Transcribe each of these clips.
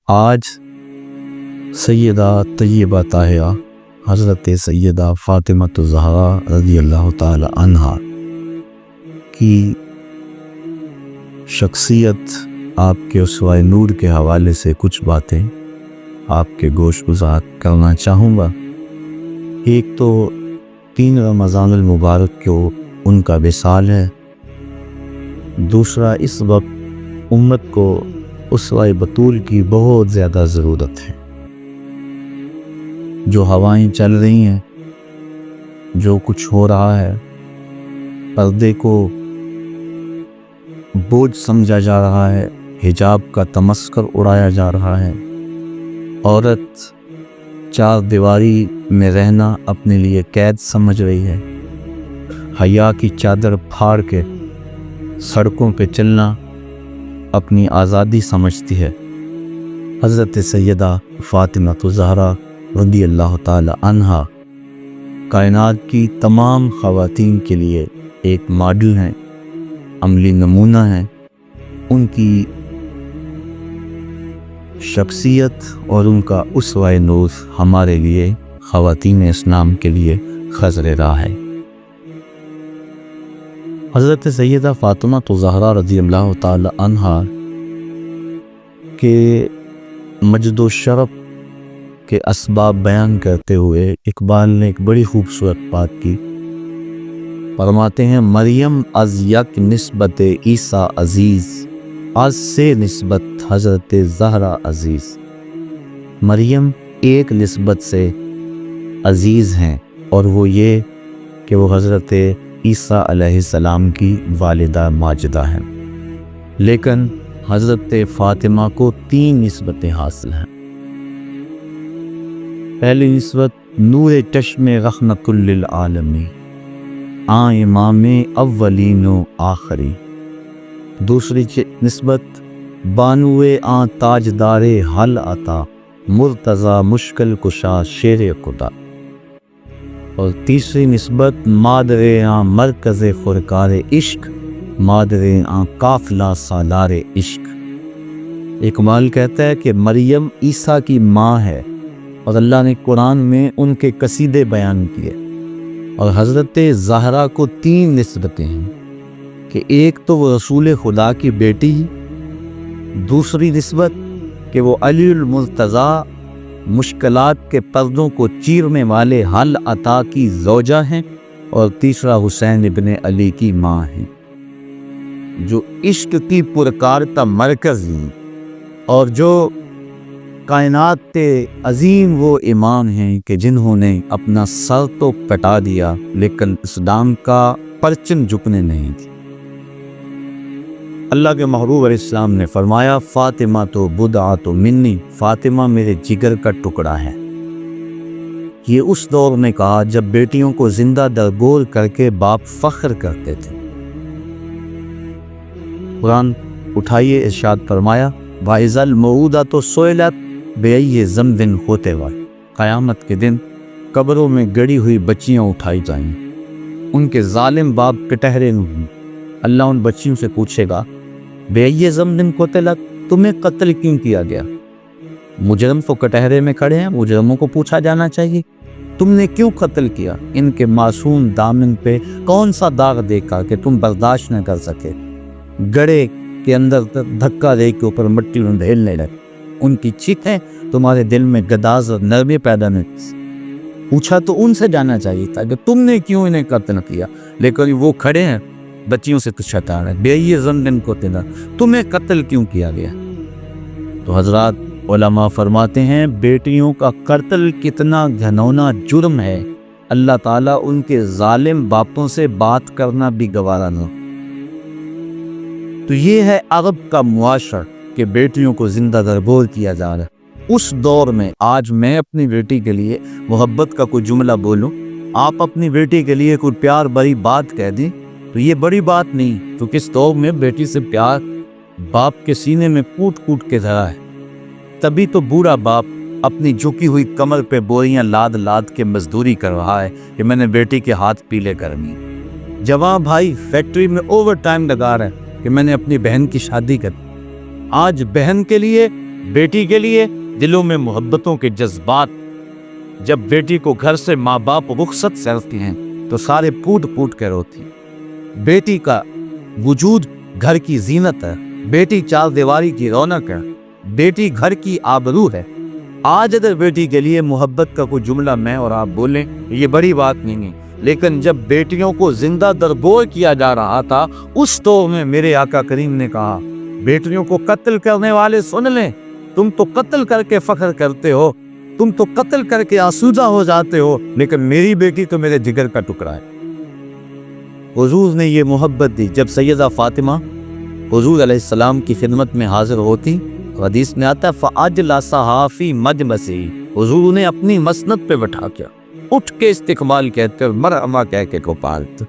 آج سیدہ طیبہ طاہرہ حضرت سیدہ فاطمہ الزہرا رضی اللہ تعالی عنہا کی شخصیت آپ کے اسوہ نور کے حوالے سے کچھ باتیں آپ کے گوش گزار کرنا چاہوں گا۔ ایک تو 3 رمضان المبارک کو ان کا وصال ہے، دوسرا اس وقت امت کو اسوہ بطول کی بہت زیادہ ضرورت ہے۔ جو ہوائیں چل رہی ہیں، جو کچھ ہو رہا ہے، پردے کو بوجھ سمجھا جا رہا ہے، حجاب کا تمسخر اڑایا جا رہا ہے، عورت 4 دیواری میں رہنا اپنے لیے قید سمجھ رہی ہے، حیا کی چادر پھاڑ کے سڑکوں پہ چلنا اپنی آزادی سمجھتی ہے۔ حضرت سیدہ فاطمہ الزہرا رضی اللہ تعالی عنہا کائنات کی تمام خواتین کے لیے ایک ماڈل ہیں، عملی نمونہ ہیں۔ ان کی شخصیت اور ان کا اسوہ نور ہمارے لیے خواتین اسلام کے لیے خضر راہ ہے۔ حضرت سیدہ فاطمہ الزہرا رضی اللہ تعالی عنہا کے مجد و شرف کے اسباب بیان کرتے ہوئے اقبال نے ایک بڑی خوبصورت بات کی۔ فرماتے ہیں، مریم از یک نسبت عیسیٰ عزیز، از سے نسبت حضرت زہرا عزیز۔ مریم ایک نسبت سے عزیز ہیں، اور وہ یہ کہ وہ حضرت عیسیٰ علیہ السلام کی والدہ ماجدہ ہیں، لیکن حضرت فاطمہ کو 3 نسبتیں حاصل ہیں۔ پہلی نسبت نور چشم رحمت للعالمین، امام اولین و آخری۔ دوسری نسبت بانو تاجدار حل عطا، مرتضی مشکل کشا شیر خدا۔ اور تیسری نسبت مادر مرکز خرکار عشق، مادر قافلہ سالار عشق۔ اقبال کہتا ہے کہ مریم عیسیٰ کی ماں ہے، اور اللہ نے قرآن میں ان کے قصیدے بیان کیے۔ اور حضرت زہرا کو 3 نسبتیں ہیں کہ ایک تو وہ رسول خدا کی بیٹی، دوسری نسبت کہ وہ علی المرتضیٰ مشکلات کے پردوں کو چیرنے والے حل عطا کی زوجہ ہیں، اور تیسرا حسین ابن علی کی ماں ہیں، جو عشق کی پرکار کا مرکز ہیں، اور جو کائنات کے عظیم وہ امام ہیں کہ جنہوں نے اپنا سر تو کٹا دیا لیکن اسلام کا پرچم جھکنے نہیں دی۔ اللہ کے محبوب علیہ السلام نے فرمایا، فاطمہ تو بضعۃ منی، فاطمہ میرے جگر کا ٹکڑا ہے۔ یہ اس دور میں کہا جب بیٹیوں کو زندہ درگور کر کے باپ فخر کرتے تھے۔ قرآن اٹھائیے، ارشاد فرمایا، وَإِذَا الْمَوْءُودَةُ سُئِلَتْ بِأَيِّ ذَنبٍ قُتِلَتْ، قیامت کے دن قبروں میں گڑی ہوئی بچیاں اٹھائی جائیں، ان کے ظالم باپ کٹہرے نہیں۔ اللہ ان بچیوں سے پوچھے گا، بِأَيِّ ذَنبٍ قُتِلَتْ، تمہیں قتل کیوں کیا گیا؟ مجرم تو کٹہرے میں کھڑے ہیں، مجرموں کو پوچھا جانا چاہیے، تم نے کیوں قتل کیا؟ ان کے معصوم دامن پہ کون سا داغ دیکھا کہ تم برداشت نہ کر سکے؟ گڑے کے اندر دھکا دے کے اوپر مٹی میں ڈھیلنے لگے، ان کی چیخیں تمہارے دل میں گداز اور نرمی پیدا نہیں۔ پوچھا تو ان سے جانا چاہیے تھا کہ تم نے کیوں انہیں قتل کیا، لیکن وہ کھڑے ہیں بچیوں سے کچھ چھٹا رہے، بے ذنب قتل، تمہیں قتل کیوں کیا گیا؟ تو حضرات علماء فرماتے ہیں، بیٹیوں کا قتل کتنا گھنونا جرم ہے، اللہ تعالیٰ ان کے ظالم باپوں سے بات کرنا بھی گوارا نہ۔ تو یہ ہے عرب کا معاشرہ کہ بیٹیوں کو زندہ درگور کیا جا رہا ہے۔ اس دور میں آج میں اپنی بیٹی کے لیے محبت کا کوئی جملہ بولوں، آپ اپنی بیٹی کے لیے کوئی پیار بھری بات کہہ دیں تو یہ بڑی بات نہیں، تو کس دور میں بیٹی سے پیار باپ کے سینے میں کوٹ کوٹ کے دھرا ہے۔ تبھی تو بوڑھا باپ اپنی جھکی ہوئی کمر پہ بوریاں لاد لاد کے مزدوری کر رہا ہے کہ میں نے بیٹی کے ہاتھ پیلے کرنی۔ جوان بھائی فیکٹری میں اوور ٹائم لگا رہا ہے کہ میں نے اپنی بہن کی شادی کر۔ آج بہن کے لیے بیٹی کے لیے دلوں میں محبتوں کے جذبات، جب بیٹی کو گھر سے ماں باپ رخصت کرتے ہیں تو سارے پھوٹ پھوٹ کر روتی ہیں۔ بیٹی کا وجود گھر کی زینت ہے، بیٹی چار دیواری کی رونق ہے، بیٹی گھر کی آبرو ہے۔ آج اگر بیٹی کے لیے محبت کا کوئی جملہ میں اور آپ بولیں یہ بڑی بات نہیں ہے، لیکن جب بیٹیوں کو زندہ درگور کیا جا رہا تھا اس دور میں میرے آقا کریم نے کہا بیٹیوں کو قتل کرنے والے سن لیں، تم تو قتل کر کے فخر کرتے ہو، تم تو قتل کر کے آسودہ ہو جاتے ہو، لیکن میری بیٹی تو میرے جگر کا ٹکڑا ہے۔ حضور نے یہ محبت دی۔ جب سیدہ فاطمہ حضور علیہ السلام کی خدمت میں حاضر ہوتی، حدیث میں آتا ہے فَأَجْلَسَهَا فِي مَجْلِسِهِ، حضور نے اپنی مسند پہ بٹھا کے اٹھ کے استقبال کہتے اور مرحبا کہہ کے کو پالت۔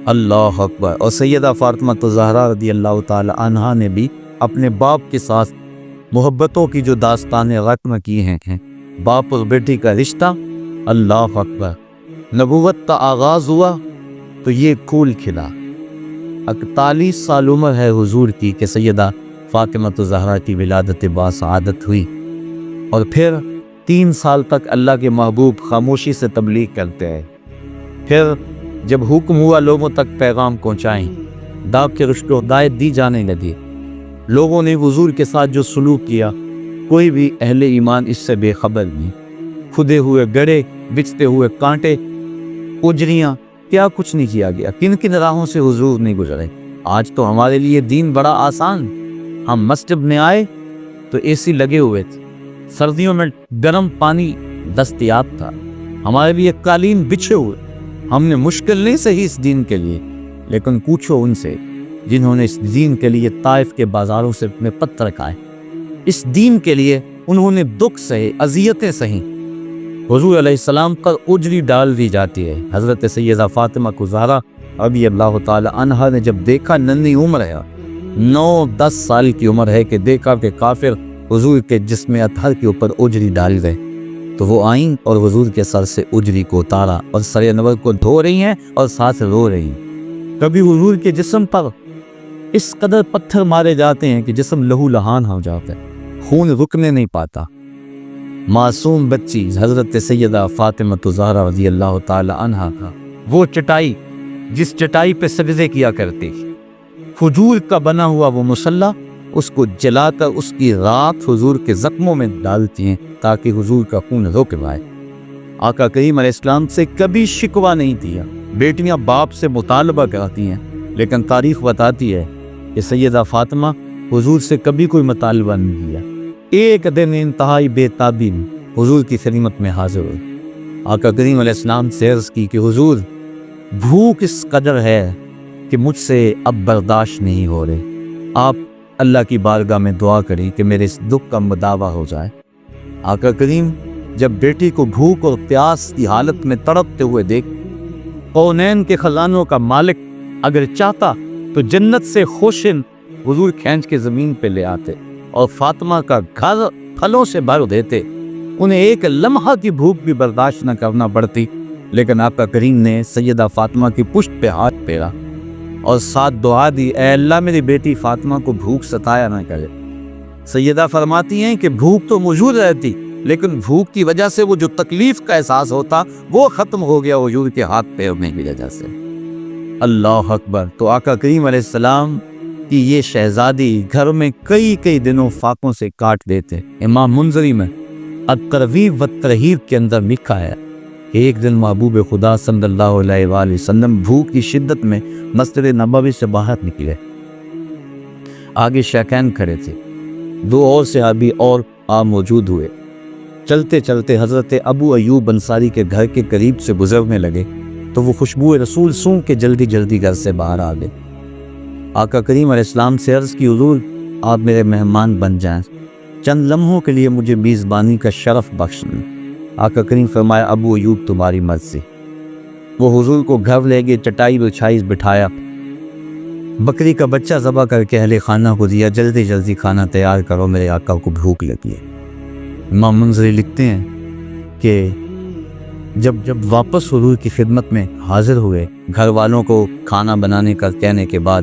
اللہ اکبر۔ اور سیدہ فاطمہ الزہرا رضی اللہ تعالی عنہا نے بھی اپنے باپ کے ساتھ محبتوں کی جو داستانیں رقم کی ہیں، باپ اور بیٹی کا رشتہ، اللہ اکبر۔ نبوت کا آغاز ہوا تو یہ پھول کھلا۔ 41 سال عمر ہے حضور کی کہ سیدہ فاطمہ الزہرا کی ولادت باسعادت ہوئی، اور پھر 3 سال تک اللہ کے محبوب خاموشی سے تبلیغ کرتے ہیں۔ پھر جب حکم ہوا لوگوں تک پیغام پہنچائیں، دعوت کے رشد و ہدایت دی جانے لگی، لوگوں نے حضور کے ساتھ جو سلوک کیا کوئی بھی اہل ایمان اس سے بے خبر نہیں۔ کھدے ہوئے گڑھے، بچھتے ہوئے کانٹے، اجریاں، کیا کچھ نہیں کیا گیا، کن کن راہوں سے حضور نہیں گزرے۔ آج تو ہمارے لیے دین بڑا آسان، ہم مسجد میں آئے تو اے سی لگے ہوئے تھے، سردیوں میں گرم پانی دستیاب تھا، ہمارے لیے قالین بچھے ہوئے، ہم نے مشکل نہیں سہی اس دین کے لیے، لیکن پوچھو ان سے جنہوں نے اس دین کے لیے طائف کے بازاروں سے اپنے پتھر کھائے، اس دین کے لیے انہوں نے دکھ سہے، اذیتیں سہیں۔ حضور علیہ السلام پر اجری ڈال دی جاتی ہے۔ حضرت سیدہ فاطمہ الزہرا رضی اللہ تعالی عنہا نے جب دیکھا ننھی عمر ہے، 9-10 سال کی عمر ہے، کہ دیکھا کہ کافر حضور کے جسم اطہر کے اوپر اجری ڈال گئے، تو وہ آئیں اور حضور کے سر سے اجری کو اتارا اور سر انور کو دھو رہی ہیں اور ساتھ رو رہی ہیں۔ کبھی حضور کے جسم پر اس قدر پتھر مارے جاتے ہیں کہ جسم لہو لہان ہو جاتا ہے، خون رکنے نہیں پاتا۔ معصوم بچی حضرت سیدہ فاطمہ الزہرا رضی اللہ تعالی عنہا کا وہ چٹائی جس چٹائی پہ سجدے کیا کرتی، کھجور کا بنا ہوا وہ مصلی، اس کو جلا کر اس کی رات حضور کے زخموں میں ڈالتی ہیں تاکہ حضور کا خون رک جائے۔ آقا کریم علیہ السلام سے کبھی شکوہ نہیں دیا۔ بیٹیاں باپ سے مطالبہ کرتی ہیں، لیکن تاریخ بتاتی ہے کہ سیدہ فاطمہ حضور سے کبھی کوئی مطالبہ نہیں کیا۔ ایک دن انتہائی بے تابی حضور کی خدمت میں حاضر ہوئی، آقا کریم علیہ السلام سے عرض کی کہ حضور بھوک اس قدر ہے کہ مجھ سے اب برداشت نہیں ہو رہے، آپ اللہ کی بارگاہ میں دعا کریں کہ میرے اس دکھ کا مداوع ہو جائے۔ آقا کریم جب بیٹی کو بھوک اور پیاس کی حالت میں تڑپتے ہوئے دیکھ، کونین کے خزانوں کا مالک اگر چاہتا تو جنت سے خوشن حضور کھینچ کے زمین پہ لے آتے اور فاطمہ کا گھر پھلوں سے بھر دیتے، انہیں ایک لمحہ کی بھوک بھی برداشت نہ کرنا پڑتی، لیکن آقا کریم نے سیدہ فاطمہ کی پشت پہ ہاتھ پھیرا اور ساتھ دعا دی، اے اللہ میری بیٹی فاطمہ کو بھوک ستایا نہ کرے۔ سیدہ فرماتی ہیں کہ بھوک تو موجود رہتی، لیکن بھوک کی وجہ سے وہ جو تکلیف کا احساس ہوتا وہ ختم ہو گیا حضور کے ہاتھ پھیرنے کی وجہ سے۔ اللہ اکبر۔ تو آقا کریم علیہ السلام کی یہ شہزادی گھر میں کئی دنوں فاقوں سے کاٹ دیتے۔ امام منذری میں الترغیب والترہیب کے اندر لکھا ہے کہ ایک دن محبوب خدا صلی اللہ علیہ وآلہ وسلم بھوک کی شدت میں مسجد نبوی سے باہر نکلے، آگے شیخین کھڑے تھے، 2 اور صحابی اور موجود ہوئے۔ چلتے چلتے حضرت ابو ایوب انصاری کے گھر کے قریب سے گزرنے لگے تو وہ خوشبو رسول سونگھ کے جلدی گھر سے باہر آ گئے۔ آقا کریم علیہ السلام سے عرض کی، حضور آپ میرے مہمان بن جائیں، چند لمحوں کے لیے مجھے میزبانی کا شرف بخشیں۔ آقا کریم فرمایا، ابو ایوب تمہاری مرضی۔ وہ حضور کو گھر لے گئے، چٹائی بچھائی بٹھایا، بکری کا بچہ ذبح کر کے اہل خانہ کو دیا، جلدی کھانا تیار کرو، میرے آقا کو بھوک لگی ہے۔ امام منذری لکھتے ہیں کہ جب واپس حضور کی خدمت میں حاضر ہوئے، گھر والوں کو کھانا بنانے کا کہنے کے بعد،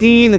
3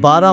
12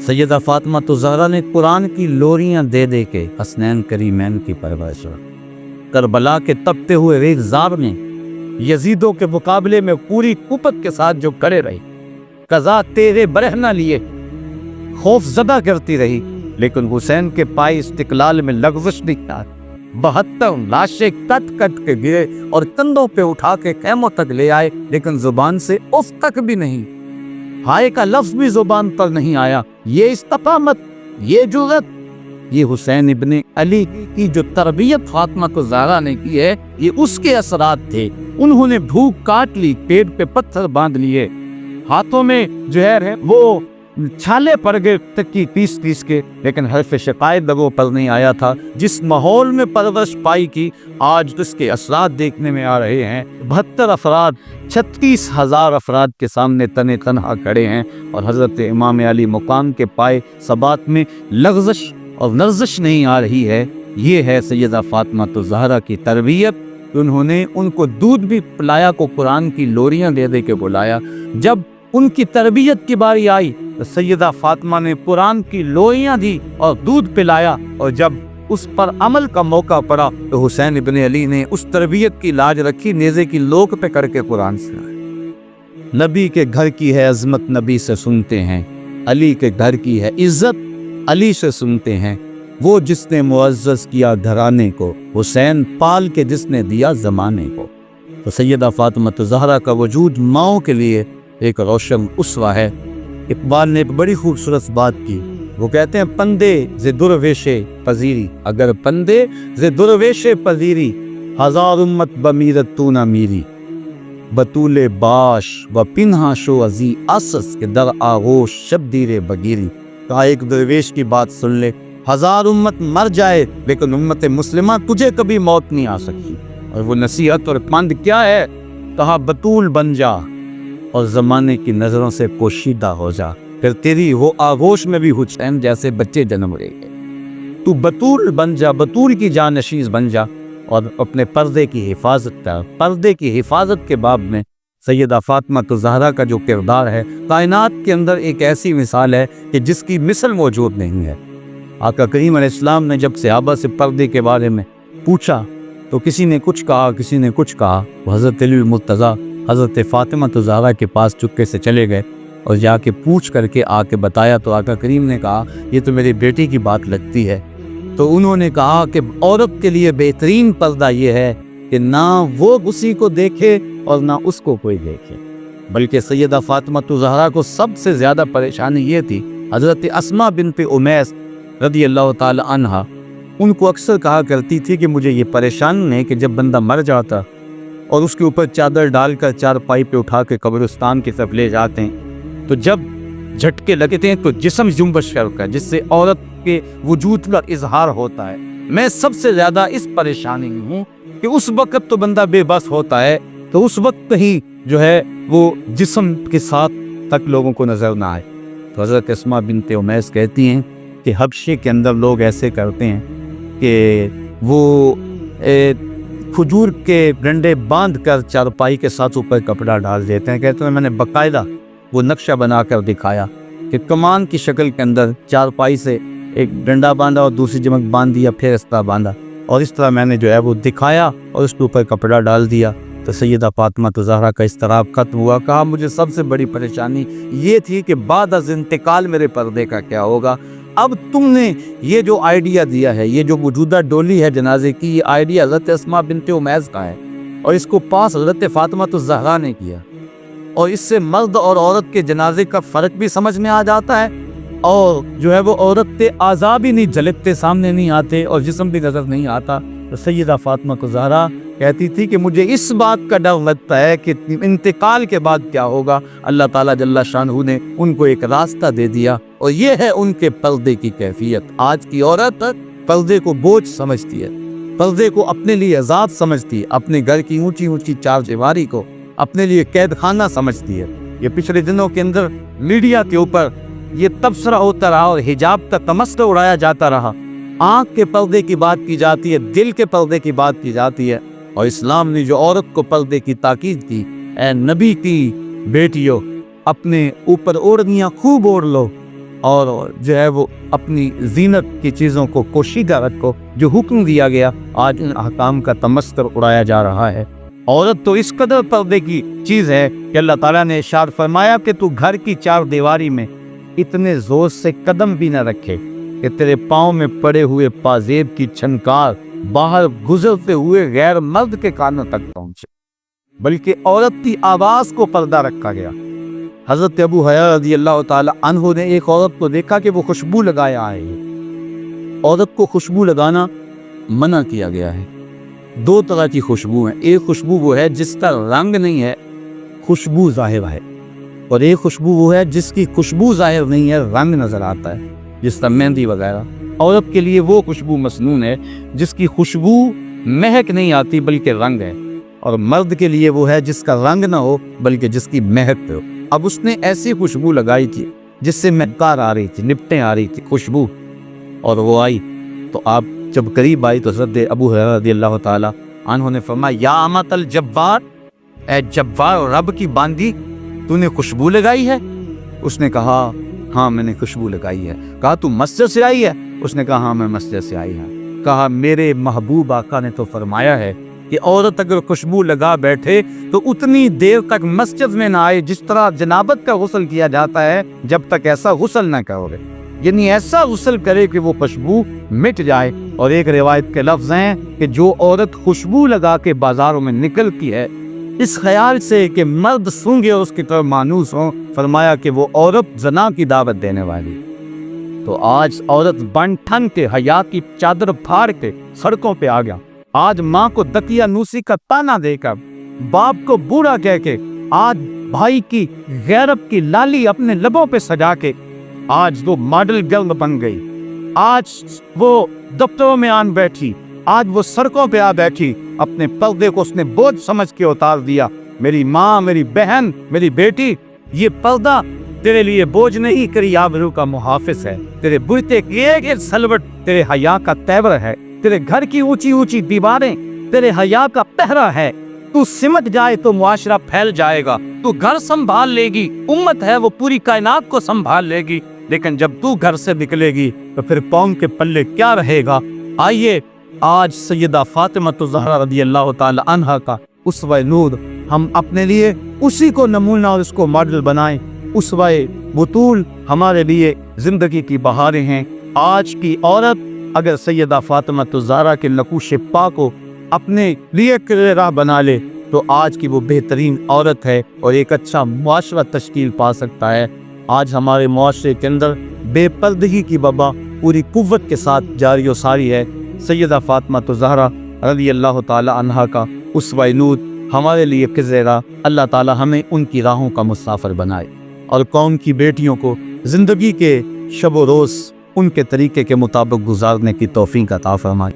سیدہ فاطمہ تو زہرا نے قرآن کی لوریاں دے دے کے حسنین کریمین کی پرورش کی۔ کربلا کے تپتے ہوئے ریگزار میں یزیدوں کے مقابلے میں پوری قوت کے ساتھ جو کھڑے رہی، قضا تیرے برہنہ لیے خوف زدہ کرتی رہی، لیکن حسین کے پائے استقلال میں لغزش نہیں آئی۔ 72 لاشیں کٹ کٹ کے گرے اور کندھوں پہ اٹھا کے خیموں تک لے آئے، لیکن زبان سے اف تک بھی نہیں، ہائے کا لفظ بھی زبان پر نہیں آیا۔ یہ استقامت، یہ جرأت، یہ حسین ابن علی کی جو تربیت فاطمہ کو زہرا نے کی ہے، یہ اس کے اثرات تھے۔ انہوں نے بھوک کاٹ لی، پیٹ پہ پتھر باندھ لیے، ہاتھوں میں جو ہے وہ چھالے پڑ گئے تک کی پیس کے، لیکن حرف شکایت لبوں پر نہیں آیا تھا۔ جس ماحول میں پرورش پائی کی، آج اس کے اثرات دیکھنے میں آ رہے ہیں۔ 72 افراد 36,000 افراد کے سامنے تنے تنہا کھڑے ہیں، اور حضرت امام علی مقام کے پائے ثبات میں لغزش اور نرزش نہیں آ رہی ہے۔ یہ ہے سیدہ فاطمہ الزہرا کی تربیت۔ انہوں نے ان کو دودھ بھی پلایا، کو قرآن کی لوریاں دے دے کے بلایا۔ جب ان کی تربیت کی باری آئی تو سیدہ فاطمہ نے قرآن کی لوریاں دی اور دودھ پلایا، اور جب اس پر عمل کا موقع پڑا تو حسین ابن علی نے اس تربیت کی لاج رکھی، نیزے کی لوک پہ کر کے قرآن سنایا۔ نبی کے گھر کی ہے عظمت، نبی سے سنتے ہیں۔ علی کے گھر کی ہے عزت، علی سے سنتے ہیں۔ وہ جس نے معزز کیا گھرانے کو، حسین پال کے جس نے دیا زمانے کو۔ تو سیدہ فاطمہ الزہرا کا وجود ماؤں کے لیے ایک روشن اسوہ ہے۔ اقبال نے ایک بڑی خوبصورت بات کی، وہ کہتے ہیں پندے ز درویش پذیری، اگر پندے ز درویش پذیری، ہزار امت بمیرت تو نہ میری، بطول باش و پنہا شو ازی اسس کے در آغوش شبدیر بگیری۔ کہا ایک درویش کی بات سن لے، ہزار امت مر جائے لیکن امت مسلمہ تجھے کبھی موت نہیں آ سکتی۔ اور وہ نصیحت اور پند کیا ہے؟ کہا بطول بن جا اور زمانے کی نظروں سے پوشیدہ ہو جا، پھر تیری وہ آغوش میں بھی حسین جیسے بچے جنم لیں گے۔ تو بطول بن جا، بطول کی جانشین بن جا، اور اپنے پردے کی حفاظت کر۔ پردے کی حفاظت کے باب میں سیدہ فاطمہ الزہرا کا جو کردار ہے، کائنات کے اندر ایک ایسی مثال ہے کہ جس کی مثل موجود نہیں ہے۔ آقا کریم علیہ السلام نے جب صحابہ سے پردے کے بارے میں پوچھا تو کسی نے کچھ کہا، کسی نے کچھ کہا۔ حضرت علی المرتضیٰ حضرت فاطمہ الزہرا کے پاس چپکے سے چلے گئے اور جا کے پوچھ کر کے آ کے بتایا، تو آقا کریم نے کہا یہ تو میری بیٹی کی بات لگتی ہے۔ تو انہوں نے کہا کہ عورت کے لیے بہترین پردہ یہ ہے کہ نہ وہ اسی کو دیکھے اور نہ اس کو کوئی دیکھے، بلکہ سیدہ فاطمہ الزہرا کو سب سے زیادہ پریشانی یہ تھی۔ حضرت اسماء بنت امیس رضی اللہ تعالی عنہا ان کو اکثر کہا کرتی تھی کہ مجھے یہ پریشان ہے کہ جب بندہ مر جاتا اور اس کے اوپر چادر ڈال کر چارپائی پہ اٹھا کے قبرستان کی طرف لے جاتے ہیں، تو جب جھٹکے لگتے ہیں تو جسم جنبش کرتا ہے، جس سے عورت کے وجود کا اظہار ہوتا ہے۔ میں سب سے زیادہ اس پریشانی میں ہوں کہ اس وقت تو بندہ بے بس ہوتا ہے، تو اس وقت ہی جو ہے وہ جسم کے ساتھ تک لوگوں کو نظر نہ آئے۔ تو حضرت اسماء بنت امیس کہتی ہیں کہ حبشے کے اندر لوگ ایسے کرتے ہیں کہ وہ کھجور کے ڈنڈے باندھ کر چارپائی کے ساتھ اوپر کپڑا ڈال دیتے ہیں۔ کہتے ہیں میں نے باقاعدہ وہ نقشہ بنا کر دکھایا کہ کمان کی شکل کے اندر چارپائی سے ایک ڈنڈا باندھا اور دوسری جمک باندھ دیا، پھر اس طرح باندھا، اور اس طرح میں نے جو ہے وہ دکھایا اور اس کے اوپر کپڑا ڈال دیا۔ تو سیدہ فاطمہ الزہرا کا اضطراب ختم ہوا۔ کہا مجھے سب سے بڑی پریشانی یہ تھی کہ بعد از انتقال میرے پردے کا کیا ہوگا۔ اب تم نے یہ جو آئیڈیا دیا ہے، یہ جو موجودہ ڈولی ہے جنازے کی، یہ آئیڈیا حضرت اسماء بنت امیس کا ہے، اور اس کو پاس حضرت فاطمہ الزہرا نے کیا، اور اس سے مرد اور عورت کے جنازے کا فرق بھی سمجھ میں آ جاتا ہے، اور جو ہے وہ عورت کے اعضاء بھی نہیں جھلکتے، سامنے نہیں آتے، اور جسم بھی نظر نہیں آتا۔ تو سیدہ فاطمہ الزہرا کہتی تھی کہ مجھے اس بات کا ڈر لگتا ہے کہ انتقال کے بعد کیا ہوگا۔ اللہ تعالیٰ جل شانہ نے ان کو ایک راستہ دے دیا، اور یہ ہے ان کے پردے کی کیفیت۔ آج کی عورت پردے کو بوجھ سمجھتی ہے، پردے کو اپنے لیے عذاب سمجھتی ہے، اپنے گھر کی اونچی اونچی چار دیواری کو اپنے لیے قید خانہ سمجھتی ہے۔ یہ پچھلے دنوں کے اندر میڈیا کے اوپر یہ تبصرہ ہوتا رہا اور حجاب کا تمسخر اڑایا جاتا رہا۔ آنکھ کے پردے کی بات کی جاتی ہے، دل کے پردے کی بات کی جاتی ہے، اور اسلام نے جو عورت کو پردے کی تاکید کی، اے نبی کی بیٹیوں، اپنے اوپر اوڑھنیاں خوب اوڑھ لو، اور جو ہے وہ اپنی زینت کی چیزوں کو پوشیدہ رکھو، جو حکم دیا گیا آج ان احکام کا تمستر اڑایا جا رہا ہے۔ عورت تو اس قدر پردے کی چیز ہے کہ اللہ تعالیٰ نے ارشاد فرمایا کہ تو گھر کی چار دیواری میں اتنے زور سے قدم بھی نہ رکھے کہ تیرے پاؤں میں پڑے ہوئے پازیب کی چھنکار باہر گزرتے ہوئے غیر مرد کے کانوں تک پہنچے، بلکہ عورت کی آواز کو پردہ رکھا گیا۔ حضرت ابو ہریرہ رضی اللہ تعالی عنہ نے ایک عورت کو دیکھا کہ وہ خوشبو لگایا ہے۔ عورت کو خوشبو لگانا منع کیا گیا ہے۔ دو طرح کی خوشبو ہیں، ایک خوشبو وہ ہے جس کا رنگ نہیں ہے، خوشبو ظاہر ہے، اور ایک خوشبو وہ ہے جس کی خوشبو ظاہر نہیں ہے، رنگ نظر آتا ہے، جس طرح مہندی وغیرہ۔ عورت کے لیے وہ خوشبو مسنون ہے جس کی خوشبو مہک نہیں آتی بلکہ رنگ ہے، اور مرد کے لیے وہ ہے جس کا رنگ نہ ہو بلکہ جس کی مہک ہو۔ اب اس نے ایسی خوشبو لگائی تھی جس سے مہکار آ رہی تھی، نپٹیں آ رہی تھی خوشبو، اور وہ آئی تو آپ جب قریب آئی تو حضرت ابو ہریرہ رضی اللہ تعالیٰ عنہ نے فرمایا یا امۃ الجبار، اے جبار رب کی باندی، تو نے خوشبو لگائی ہے؟ اس نے کہا ہاں میں نے خوشبو لگائی ہے۔ کہا تو مسجد سے آئی ہے؟ اس نے کہا ہاں میں مسجد سے آئی ہوں۔ کہا میرے محبوب آقا نے تو فرمایا ہے کہ عورت اگر خوشبو لگا بیٹھے تو اتنی دیر تک مسجد میں نہ آئے جس طرح جنابت کا غسل کیا جاتا ہے جب تک ایسا غسل نہ کرو گے، یعنی ایسا غسل کرے کہ وہ خوشبو مٹ جائے۔ اور ایک روایت کے لفظ ہیں کہ جو عورت خوشبو لگا کے بازاروں میں نکلتی ہے اس خیال سے کہ مرد سونگے اور اس کی طرف مانوس ہوں، فرمایا کہ وہ عورت زنا کی دعوت دینے والی۔ تو آج عورت بن ٹھن کے حیا کی چادر پھاڑ کے سڑکوں پہ آ گیا، آج ماں کو دقیہ نوسی کا تانا دے کر، باپ کو بوڑھا کہہ کے، آج بھائی کی غیرت کی لالی اپنے لبوں پہ سجا کے آج وہ ماڈل گرل بن گئی، آج وہ دفتروں میں آن بیٹھی، آج وہ سڑکوں پہ آ بیٹھی، اپنے پردے کو اس نے بوجھ سمجھ کے اتار دیا۔ میری ماں، میری بہن، میری بیٹی، یہ پردہ تیرے لیے بوجھ نہیں، تیری آبرو کا محافظ ہے، تیرے بوتے کی ایک ایک سلوٹ تیرے حیا کا تیور ہے، تیرے گھر کی اونچی اونچی دیواریں تیرے حیا کا پہرا ہے۔ تو سمٹ جائے تو معاشرہ پھیل جائے گا، تو گھر سنبھال لے گی، امت ہے وہ پوری کائنات کو سنبھال لے گی، لیکن جب تو گھر سے نکلے گی تو پھر قوم کے پلے کیا رہے گا؟ آئیے آج سیدہ فاطمہ الزہرا رضی اللہ تعالی عنہا کا اسوہ نور ہم اپنے لیے اسی کو نمونہ اور اس کو ماڈل بنائیں۔ اسوہ بطول ہمارے لیے زندگی کی بہاریں ہیں۔ آج کی عورت اگر سیدہ فاطمہ الزہرا کے نقوش پا کو اپنے لیے راہ بنا لے تو آج کی وہ بہترین عورت ہے اور ایک اچھا معاشرہ تشکیل پا سکتا ہے۔ آج ہمارے معاشرے کے اندر بے پردگی کی وبا پوری قوت کے ساتھ جاری و ساری ہے۔ سیدہ فاطمہ الزہرا رضی اللہ تعالی عنہا کا اسوہ نور ہمارے لیے قزیرہ، اللہ تعالی ہمیں ان کی راہوں کا مسافر بنائے اور قوم کی بیٹیوں کو زندگی کے شب و روز ان کے طریقے کے مطابق گزارنے کی توفیق عطا فرمائے۔